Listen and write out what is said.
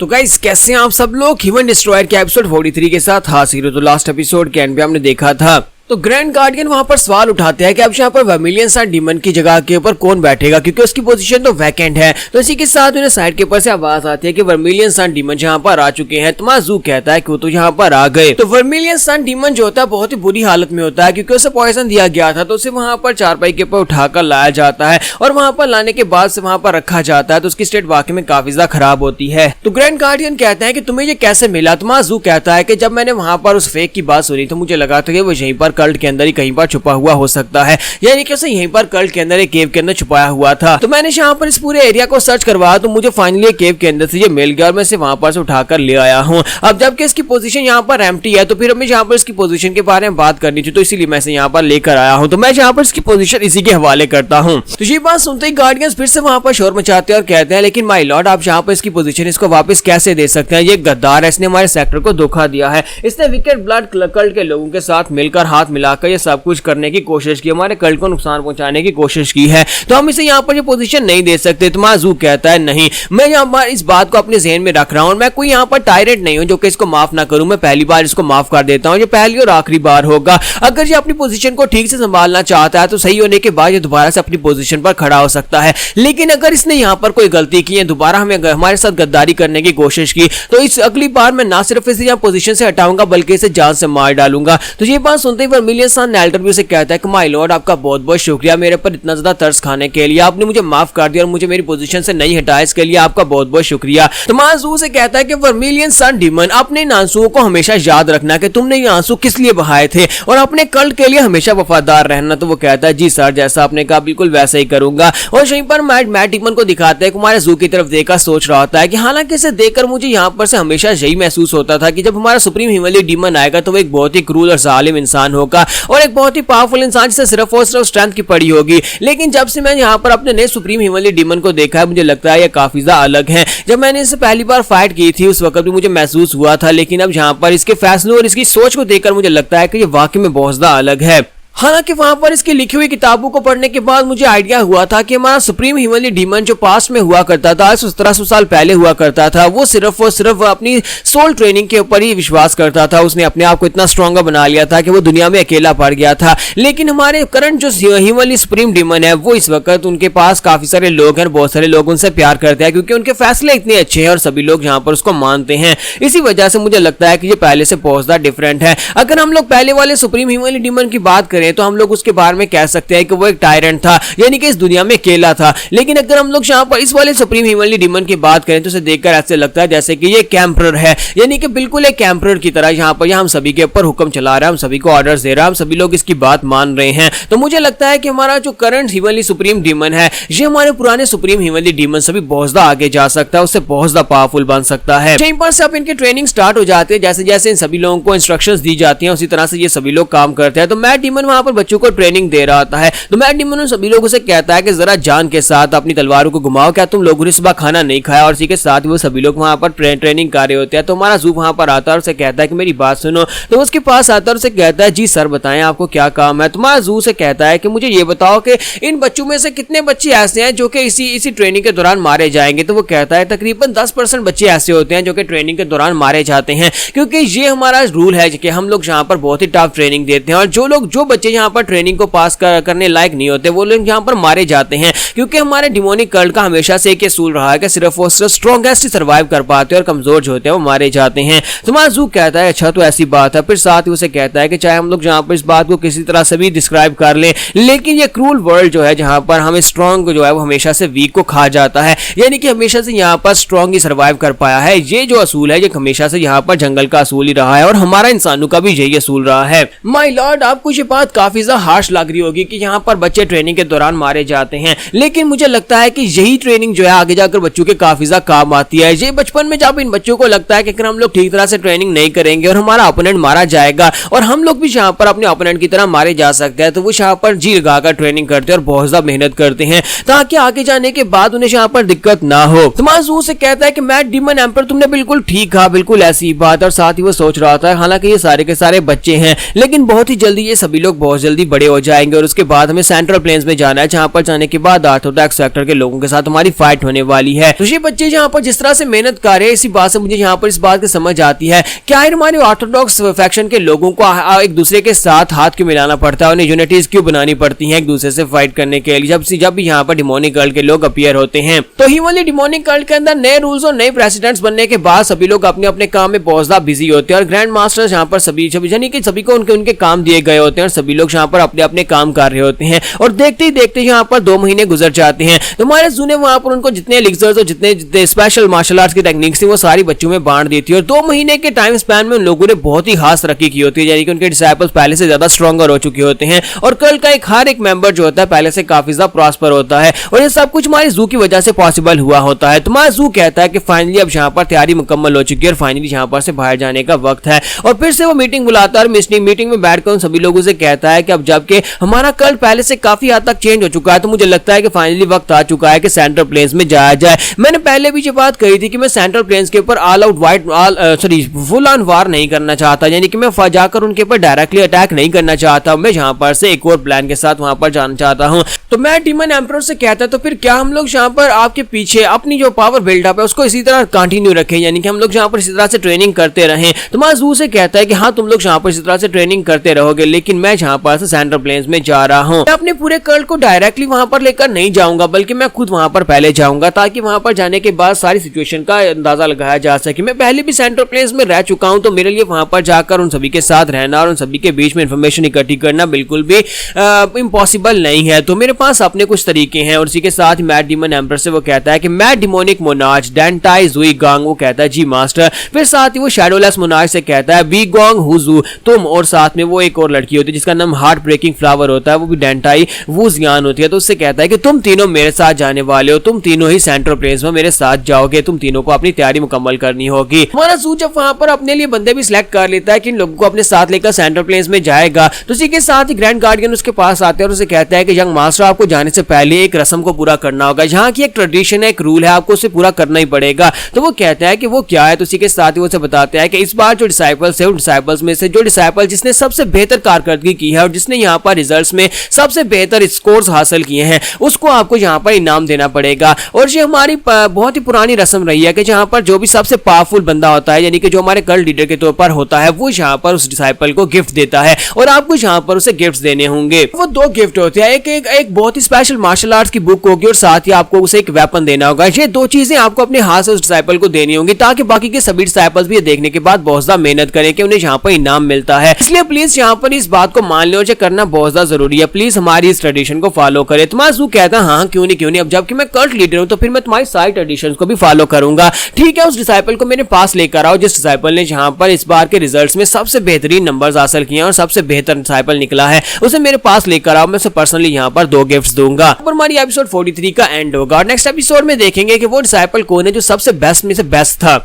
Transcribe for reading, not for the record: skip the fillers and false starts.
तो गाइस कैसे हैं आप सब लोग। ह्यूमन डिस्ट्रॉयर के एपिसोड 43 के साथ हाजिर हो। तो लास्ट एपिसोड के एंड पे हमने देखा था तो ग्रैंड गार्डियन वहां पर सवाल उठाते हैं कि अब यहाँ पर वर्मिलियन सन डीमन की जगह के ऊपर कौन बैठेगा, क्योंकि उसकी पोजीशन तो वैकेंट है। तो इसी के साथ उन्हें साइड के ऊपर से आवाज आती है कि वर्मिलियन सन डीमन यहाँ पर आ चुके हैं। तो माजू कहता है कि वो तो यहाँ पर आ गए। तो वर्मिलियन सन डीमन जो होता है बहुत ही बुरी हालत में होता है, क्योंकि उसे पॉइजन दिया गया था। तो उसे वहां पर चारपाई के ऊपर उठाकर लाया जाता है और वहां पर लाने के बाद से वहां पर रखा जाता है। तो उसकी स्टेट वाकई में काफी ज्यादा खराब होती है। तो ग्रैंड गार्डियन कहते हैं कि तुम्हें ये कैसे मिला। तो माजू कहता है कि जब मैंने वहां पर उस फेक की बात सुनी तो मुझे लगा था कि वो यहीं पर कल्ट के अंदर ही कहीं पर छुपा हुआ हो सकता है, यानी कि उसे यहीं पर कल्ट के अंदर एक केव के अंदर छुपाया हुआ था। तो मैंने यहाँ पर इस पूरे एरिया को सर्च करवाया तो मुझे फाइनली केव के अंदर से ये मिल गया और मैं इसे वहां पर से उठाकर ले आया हूँ। अब जबकि इसकी पोजीशन यहाँ पर एम्प्टी है तो फिर हमें यहाँ पर इसकी पोजीशन के बारे में बात करनी थी, तो इसीलिए मैं इसे यहाँ पर लेकर आया हूँ। तो मैं यहाँ पर इसकी पोजीशन इसी के हवाले करता हूँ। तो ये बात सुनते ही गार्डियंस फिर से वहां पर शोर मचाते हैं और कहते हैं लेकिन माय लॉर्ड आप यहाँ पर इसकी पोजीशन इसको वापस कैसे दे सकते हैं। ये गद्दार है, इसने हमारे सेक्टर को धोखा दिया है। इसने विकेट ब्लड कल्ट के लोगों के साथ मिलकर हाथ मिलाकर ये सब कुछ करने की कोशिश की, हमारे कल्ट को नुकसान पहुंचाने की कोशिश की है। तो हम इसे यहाँ पर ये पोजीशन नहीं दे सकते। तो माजू कहता है नहीं, मैं यहाँ पर इस बात को अपने ज़हन में रख रहा हूँ। मैं कोई यहाँ पर टायरेंट नहीं हूँ जो कि इसको माफ ना करूँ। मैं पहली बार इसको माफ कर देता हूँ, ये पहली और आखिरी बार होगा। अगर ये अपनी पोजीशन को ठीक से संभालना चाहता है तो सही होने के बाद ये दोबारा से अपनी पोजीशन पर खड़ा हो सकता है। लेकिन अगर इसने यहाँ पर कोई गलती की है, दोबारा हमारे साथ गद्दारी करने की कोशिश की, तो इस अगली बार मैं ना सिर्फ इसे यहाँ पोजीशन से हटाऊंगा बल्कि इसे जान से मार डालूंगा। तो ये बात सुनते ही वर्मिलियन सन नेल्टर भी उसे कहता है कि माय लॉर्ड आपका बहुत बहुत शुक्रिया मेरे पर इतना ज्यादा तरस खाने के लिए। आपने मुझे माफ कर दिया और मुझे मेरी पोजीशन से नहीं हटाया, इसके लिए आपका बहुत बहुत शुक्रिया। तो माजू से कहता है कि वर्मिलियन सन डीमन अपने इन आंसुओं को हमेशा याद रखना कि तुमने ये आंसू किस लिए बहाए थे और अपने कल्ट के लिए हमेशा वफादार रहना। तो वो कहता है जी सर, जैसा आपने कहा बिल्कुल वैसा ही करूंगा। और यहीं पर मैट डीमन को दिखाते हैं हमारे जू की तरफ देखकर सोच रहा होता है कि हालांकि इसे देखकर मुझे यहाँ पर से हमेशा यही महसूस होता था कि जब हमारा सुप्रीम हिमालयन डीमन आएगा तो वो एक बहुत ही क्रूर और जालिम इंसान होगा और एक बहुत ही पावरफुल इंसान जिसे सिर्फ और सिर्फ स्ट्रेंथ की पड़ी होगी। लेकिन जब से मैंने यहाँ पर अपने नए सुप्रीम हिमालयन डीमन को देखा है मुझे लगता है ये काफी ज्यादा अलग है। जब मैंने इससे पहली बार फाइट की थी उस वक्त भी मुझे महसूस हुआ था, लेकिन अब यहाँ पर इसके फैसलों और इसकी सोच को देखकर मुझे लगता है कि ये वाकई में बहुत ज्यादा अलग है। हालांकि वहां पर इसकी लिखी हुई किताबों को पढ़ने के बाद मुझे आइडिया हुआ था कि हमारा सुप्रीम हिमालयन डीमन जो पास्ट में हुआ करता था, 1700 साल पहले हुआ करता था, वो सिर्फ और सिर्फ अपनी सोल ट्रेनिंग के ऊपर ही विश्वास करता था। उसने अपने आप को इतना स्ट्रॉन्गर बना लिया था कि वो दुनिया में अकेला पड़ गया था। लेकिन हमारे करंट जो हिमालयन सुप्रीम डीमन है वो इस वक्त उनके पास काफी सारे लोग हैं, बहुत सारे लोग उनसे प्यार करते हैं क्योंकि उनके फैसले इतने अच्छे हैं और सभी लोग यहाँ पर उसको मानते हैं। इसी वजह से मुझे लगता है कि ये पहले से बहुत ज्यादा डिफरेंट है। अगर हम लोग पहले वाले सुप्रीम हिमालयन डीमन की बात करें तो हम लोग उसके बारे में कह सकते हैं कि वो एक टायरेंट था, यानी कि इस दुनिया में अकेला था। लेकिन अगर हम लोग यहाँ पर इस वाले सुप्रीम हिमालयन डीमन की बात करें तो उसे देखकर ऐसे लगता है जैसे कि ये कैंपरर है, यानी कि बिल्कुल एक कैंपरर की तरह यहाँ पर हम सभी के ऊपर हुक्म चला रहा है, हम सभी को ऑर्डर्स दे रहा है, हम सभी लोग इसकी बात मान रहे हैं। तो मुझे लगता है कि हमारा जो करंट हिमालयन सुप्रीम डीमन है ये हमारे पुराने सुप्रीम हिमालयन डीमन से भी बहुत ज्यादा आगे जा सकता है, उससे बहुत ज्यादा पावरफुल बन सकता है। यहीं पर से अब इनकी ट्रेनिंग स्टार्ट हो जाती है, जैसे जैसे इन सभी लोगों को इंस्ट्रक्शंस दी जाती हैं उसी तरह से ये सभी लोग काम करते हैं। तो मैट डीमन वहां पर बच्चों को ट्रेनिंग दे रहा होता है। तो मैट डीमन उन सभी लोगों से कहता है कि जरा जान के साथ अपनी तलवारों को घुमाओ, क्या तुम लोगों ने सुबह खाना नहीं खाया। और इसी के साथ वो सभी लोग वहां पर ट्रेनिंग कर रहे होते हैं। तो हमारा जू वहां पर आता है और उसे कहता है कि मेरी बात सुनो। तो उसके पास आता है और उसे कहता है जी सर बताएं आपको क्या काम है। तुम्हारा जू से कहता है कि मुझे ये बताओ कि इन बच्चों में से कितने बच्चे ऐसे हैं जो कि इसी ट्रेनिंग के दौरान मारे जाएंगे। तो वो कहता है तकरीबन 10% बच्चे ऐसे होते हैं जो कि ट्रेनिंग के दौरान मारे जाते हैं, क्योंकि ये हमारा रूल है कि हम लोग यहाँ पर बहुत ही टफ ट्रेनिंग देते हैं और जो बच्चे यहाँ पर ट्रेनिंग को पास करने लायक नहीं होते वो लोग यहाँ पर मारे जाते हैं, क्योंकि हमारे डिमोनिक कल्ट का हमेशा से एक असूल रहा है कि सिर्फ और सिर्फ स्ट्रॉन्गेस्ट ही सर्वाइव कर पाते हैं और कमजोर जो होते हैं वो मारे जाते हैं। तो माजू कहता है अच्छा तो ऐसी बात है। फिर साथ ही उसे कहता है कि चाहे हम लोग जहाँ पर इस बात को किसी तरह से भी डिस्क्राइब कर ले, लेकिन ये क्रूल वर्ल्ड जो है जहाँ पर हमें स्ट्रॉन्ग जो है वो हमेशा से वीक को खा जाता है, यानी कि हमेशा से यहाँ पर स्ट्रॉन्ग ही सर्वाइव कर पाया है। ये जो असूल है ये हमेशा से यहाँ पर जंगल का असूल ही रहा है और हमारा इंसानों का भी यही असूल रहा है। माय लॉर्ड आपको ये बात काफी ज्यादा हार्श लग रही होगी कि यहाँ पर बच्चे ट्रेनिंग के दौरान मारे जाते हैं, लेकिन मुझे लगता है कि यही ट्रेनिंग जो है आगे जाकर बच्चों के काफी ज्यादा काम आती है। ये बचपन में जब इन बच्चों को लगता है कि अगर हम लोग ठीक तरह से ट्रेनिंग नहीं करेंगे और हमारा ओपोनेंट मारा जाएगा और हम लोग भी यहाँ पर अपने ओपोनेंट की तरह मारे जा सकते हैं, तो वो यहाँ पर जी लगाकर ट्रेनिंग करते हैं और बहुत ज्यादा मेहनत करते हैं ताकि आगे जाने के बाद उन्हें यहाँ पर दिक्कत ना हो। तो माजू से कहता है कि मैट डीमन एम्पर तुमने बिल्कुल ठीक कहा, बिल्कुल ऐसी बात। और साथ ही वो सोच रहा था हालांकि ये सारे के सारे बच्चे हैं लेकिन बहुत ही जल्दी ये सभी लोग बहुत जल्दी बड़े हो जाएंगे और उसके बाद हमें सेंट्रल प्लेन्स में जाना है, जहाँ पर जाने के बाद आर्थोडॉक्स सेक्टर के लोगों के साथ हमारी फाइट होने वाली है। तो ये बच्चे जहाँ पर जिस तरह से मेहनत कर रहे हैं, इसी बात से मुझे यहाँ पर इस बात की समझ आती है कि आखिर हमारे ऑर्थोडॉक्स फैक्शन के लोगों को एक दूसरे के साथ हाथ क्यों मिलाना पड़ता है, उन्हें यूनिटीज क्यों बनानी पड़ती है एक दूसरे से फाइट करने के लिए, जब भी यहाँ पर डिमोनिक कल्ट के लोग अपीयर होते हैं। तो ही वाली डिमोनिक कल्ट के अंदर नए रूल्स और नए प्रेसिडेंट्स बनने के बाद सभी लोग अपने अपने काम में बहुत ज्यादा बिजी होते हैं और ग्रैंड मास्टर्स यहाँ पर सभी यानी कि सभी को उनके काम दिए गए होते हैं और सभी लोग यहाँ पर अपने अपने काम कर रहे होते हैं और देखते ही देखते यहाँ पर 2 महीने गुजर जाते हैं। तो हमारे जू ने वहां पर उनको जितने एलिक्सर्स और जितने स्पेशल मार्शल आर्ट्स की टेक्निक्स थी वो सारी बच्चों में बांट दी थी और 2 महीने के टाइम स्पैन में उन लोगों ने बहुत ही खास तरक्की की होती है, यानी कि उनके डिसाइपल्स पहले से ज्यादा स्ट्रॉन्गर हो चुके होते हैं और कल का हर एक मेंबर जो होता है पहले से काफी ज्यादा प्रॉस्पर होता है और ये सब कुछ हमारी जू की वजह से पॉसिबल हुआ होता है। तुम्हारा जू कहता है कि फाइनली अब यहाँ पर तैयारी मुकम्मल हो चुकी है और फाइनली यहाँ पर से बाहर जाने का वक्त है और फिर से वो मीटिंग बुलाता है और मीटिंग में बैठकर उन सभी लोगों से कहता है कि अब जबकि हमारा कल्ट पहले से काफी हद तक चेंज हो चुका है तो मुझे लगता है कि फाइनली वक्त आ चुका है कि सेंट्रल प्लेन्स में जाया जाए। मैंने पहले भी ये बात कही थी कि मैं सेंट्रल प्लेन्स के ऊपर फुल ऑन वार नहीं करना चाहता, यानी कि मैं जाकर उनके ऊपर डायरेक्टली अटैक नहीं करना चाहता, मैं यहाँ पर से एक और प्लान के साथ वहां पर जाना चाहता हूँ। तो मैं डीमन एम्परर से कहता है तो फिर क्या हम लोग यहाँ पर आपके पीछे अपनी जो पावर बिल्डअप है उसको इसी तरह कंटिन्यू रखें, यानी कि हम लोग यहाँ पर इसी तरह से ट्रेनिंग करते रहें। तो माजू से कहता है कि हाँ तुम लोग यहाँ पर इसी तरह से ट्रेनिंग करते रहोगे, लेकिन मैं यहाँ पर से सेंट्रल प्लेन्स में जा रहा हूँ। मैं अपने पूरे कल्ट को डायरेक्टली वहां पर लेकर नहीं जाऊंगा, बल्कि मैं खुद वहां पर पहले जाऊंगा ताकि वहां पर जाने के बाद सारी सिचुएशन का अंदाजा लगाया जा सके। मैं पहले भी सेंट्रल प्लेन्स में रह चुका हूं तो मेरे लिए वहां पर जाकर उन सभी के साथ रहना और उन सभी के बीच में इंफॉर्मेशन इकट्ठी करना बिल्कुल भी इम्पॉसिबल नहीं है। तो मेरे पास अपने कुछ तरीके हैं और इसी के साथ मैट डीमन एम्परर से वो कहता है कि मैट डिमोनिक मोनार्च डेंटाई जुई गांग, वो कहता है जी मास्टर। फिर साथ ही वो शैडोलेस मोनार्च से कहता है बी गोंग हुजू तुम, और साथ में वो एक और लड़की होती है जिसका नाम हार्ट ब्रेकिंग फ्लावर होता है, वो भी डेंटाई वूजियान होती है। तो उससे कहता है कि तुम तीनों मेरे साथ जाने वाले हो, तुम तीनों ही सेंट्रल प्लेन्स में मेरे साथ जाओगे, तुम तीनों को अपनी तैयारी मुकम्मल करनी होगी। हमारा जू जब वहां पर अपने लिए बंदे भी सिलेक्ट कर लेता है कि इन लोगों को अपने साथ लेकर सेंट्रल प्लेन्स में जाएगा, तो उसी के साथ ही ग्रैंड गार्डियन उसके पास आते हैं और उसे कहता है कि यंग मास्टर आपको जाने से पहले एक रस्म को पूरा करना होगा, यहाँ की एक ट्रेडिशन है, एक रूल है, आपको उसे पूरा करना ही पड़ेगा। तो वो कहता है कि वो क्या है, तो उसी के साथ ही वो उसे बताते हैं कि इस बार जो डिसाइपल्स है उन डिसाइपल्स में से जो डिसाइपल जिसने सबसे बेहतर कारकर्दगी की है और जिसने यहाँ पर रिजल्ट्स में सबसे बेहतर स्कोर्स हासिल किए हैं उसको आपको यहाँ पर इनाम देना पड़ेगा। और ये हमारी बहुत ही पुरानी रस्म रही है कि जहाँ पर जो भी सबसे पावरफुल बंदा होता है, यानी कि जो हमारे कल्ट लीडर के तौर पर होता है, वो यहाँ पर उस डिसाइपल को गिफ्ट देता है और आपको यहाँ पर उसे गिफ्ट देने होंगे। वो 2 गिफ्ट होते हैं, एक बहुत ही स्पेशल मार्शल आर्ट्स की बुक होगी और साथ ही आपको उसे एक वेपन देना होगा। ये 2 चीजें आपको अपने हाथ से उस डिसाइपल को देनी होंगी ताकि बाकी के सभी डिसाइपल्स भी ये देखने के बाद बहुत ज्यादा मेहनत करें कि उन्हें यहाँ पर इनाम मिलता है। इसलिए प्लीज यहाँ पर इस बात को मान लो, करना बहुत ज्यादा जरूरी है, प्लीज हमारी इस ट्रेडिशन को फॉलो करें। तुम्हारा जू कहता है हाँ क्यों नहीं, अब जबकि मैं कल्ट लीडर हूं तो फिर मैं तुम्हारी सारी ट्रेडिशन को भी फॉलो करूंगा। ठीक है, उस डिसाइपल को मेरे पास लेकर आओ जिस डिसाइपल ने यहाँ पर इस बार के रिजल्ट्स में सबसे बेहतरीन नंबर्स हासिल किए हैं और सबसे बेहतर डिसाइपल निकला है, उसे मेरे पास लेकर आओ। मैं उसे पर्सनली यहाँ पर 2 गिफ्ट्स दूंगा। और हमारी एपिसोड 43 का एंड होगा और नेक्स्ट एपिसोड में देखेंगे कि वो डिसाइपल कौन है जो सबसे बेस्ट में से बेस्ट था।